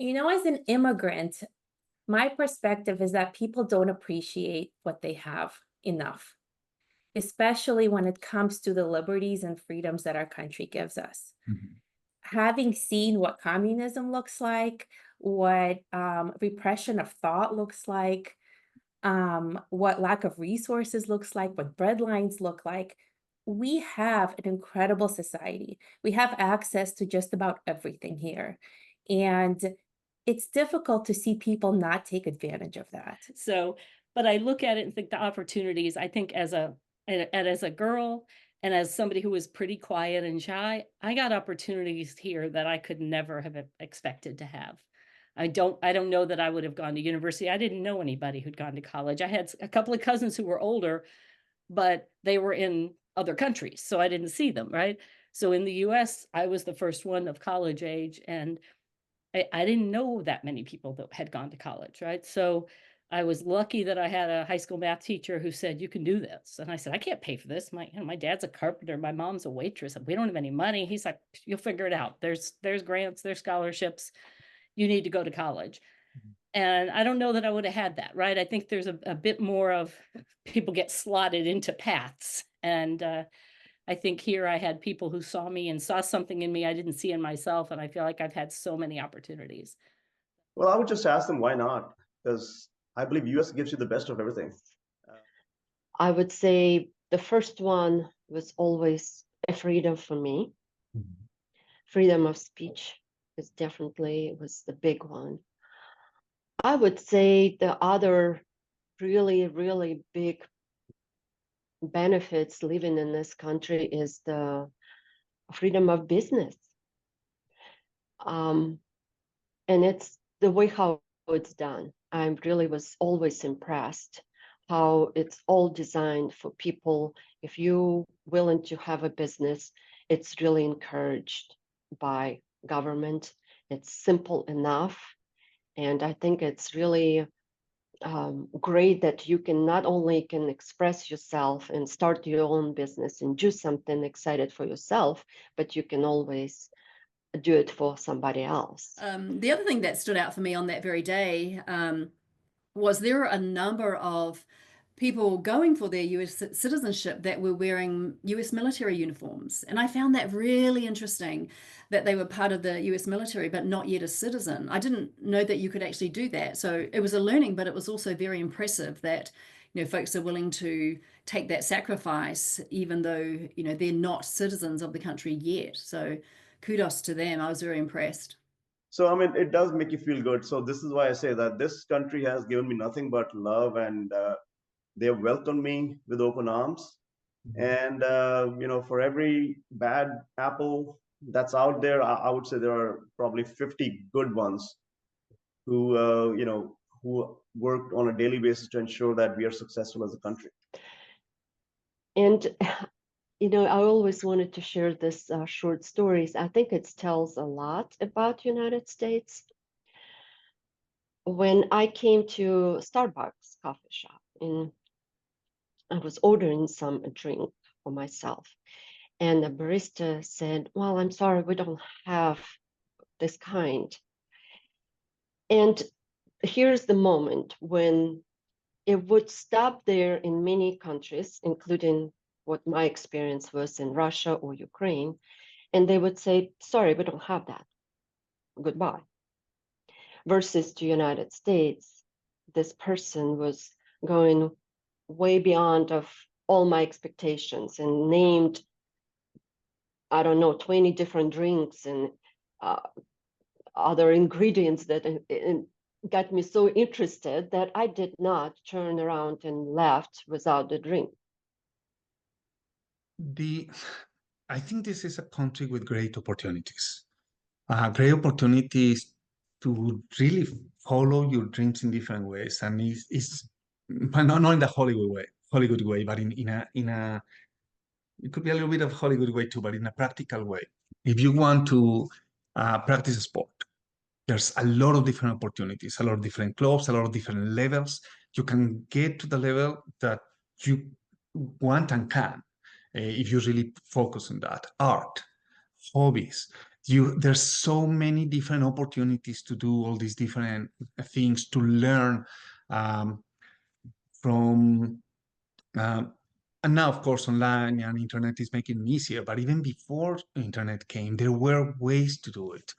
As an immigrant, my perspective is that people don't appreciate what they have enough, especially when it comes to the liberties and freedoms that our country gives us. Mhm. Having seen what communism looks like, what repression of thought looks like, what lack of resources looks like, what breadlines look like, we have an incredible society. We have access to just about everything here. And it's difficult to see people not take advantage of that. So, but I look at it and think the opportunities, I think as a girl and as somebody who was pretty quiet and shy, I got opportunities here that I could never have expected to have. I don't know that I would have gone to university. I didn't know anybody who'd gone to college. I had a couple of cousins who were older, but they were in other countries, so I didn't see them, right? So in the US, I was the first one of college age, and I didn't know that many people that had gone to college, right? So I was lucky that I had a high school math teacher who said, "You can do this." And I said, "I can't pay for this. My dad's a carpenter, my mom's a waitress, and we don't have any money." He's like, "You'll figure it out. There's grants, there's scholarships. You need to go to college." And I don't know that I would have had that, right? I think there's a bit more of people get slotted into paths. And I think here I had people who saw me and saw something in me I didn't see in myself. And I feel like I've had so many opportunities. Well, I would just ask them why not, because I believe US gives you the best of everything. Uh, I would say the first one was always a freedom for me. Mhm. Freedom of speech is definitely was the big one. I would say the other really, really big benefits living in this country is the freedom of business. Um, and it's the way how it's done. I really was always impressed how it's all designed for people. If you willing to have a business, it's really encouraged by government. It's simple enough, and I think it's really great that you can not only can express yourself and start your own business and do something excited for yourself, but you can always do it for somebody else. The other thing that stood out for me on that very day was there are a number of people going for their US citizenship that were wearing US military uniforms. And I found that really interesting that they were part of the US military, but not yet a citizen. I didn't know that you could actually do that. So it was a learning, but it was also very impressive that, folks are willing to take that sacrifice, even though, they're not citizens of the country yet. So kudos to them. I was very impressed. So, I mean, it does make you feel good. So this is why I say that this country has given me nothing but love, and they have welcomed me with open arms. And, for every bad apple that's out there, I would say there are probably 50 good ones who work on a daily basis to ensure that we are successful as a country. And I always wanted to share this short stories. I think it tells a lot about United States. When I came to Starbucks coffee shop and I was ordering some drink for myself, and the barista said, "Well, I'm sorry, we don't have this kind." And here's the moment when it would stop there in many countries, including what my experience was in Russia or Ukraine, and they would say, "Sorry, we don't have that. Goodbye." Versus to United States, this person was going way beyond of all my expectations and named, I don't know, 20 different drinks and uh, other ingredients that got me so interested that I did not turn around and left without the drink. The I think this is a country with great opportunities. Great opportunities to really follow your dreams in different ways, and but not in the Hollywood way, but in a it could be a little bit of Hollywood way too, but in a practical way. If you want to practice a sport, there's a lot of different opportunities, a lot of different clubs, a lot of different levels. You can get to the level that you want and can if you really focus on that. Art, hobbies, there's so many different opportunities to do all these different things, to learn um, from and now, of course, online and internet is making it easier. But even before internet came, there were ways to do it.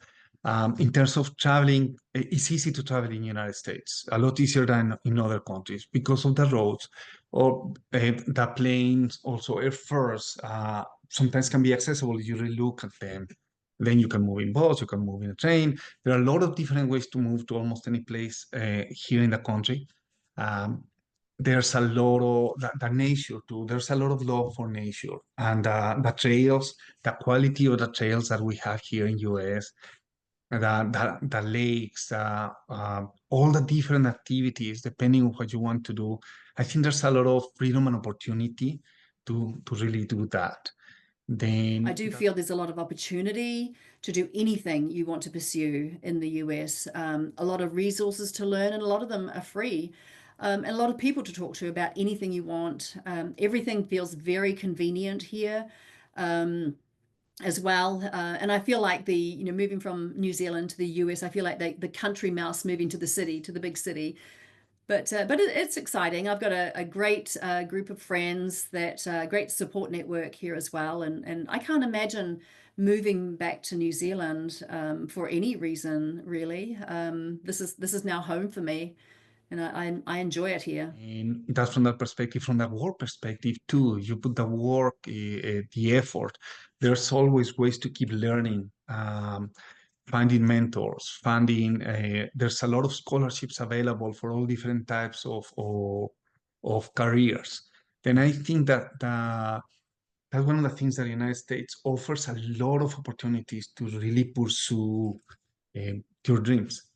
In terms of traveling, it's easy to travel in the United States, a lot easier than in other countries because of the roads or the planes, also airfares. Sometimes can be accessible if you really look at them. Then you can move in bus, you can move in a train. There are a lot of different ways to move to almost any place here in the country. Um, there's a lot of the nature too. There's a lot of love for nature and the trails, the quality of the trails that we have here in US, the lakes, all the different activities, depending on what you want to do. I think there's a lot of freedom and opportunity to really do that. I Then do feel there's a lot of opportunity to do anything you want to pursue in the US. A lot of resources to learn, and a lot of them are free. And a lot of people to talk to about anything you want. Everything feels very convenient here. As well. And I feel like moving from New Zealand to the US, I feel like the country mouse moving to the city, to the big city. But it's exciting. I've got a great group of friends, that great support network here as well. And I can't imagine moving back to New Zealand for any reason, really. This is now home for me, and I enjoy it here. And that's from that perspective. From the work perspective too, you put the work, the effort. There's always ways to keep learning, finding mentors, finding. There's a lot of scholarships available for all different types of careers. Then I think that's one of the things that the United States offers, a lot of opportunities to really pursue your dreams.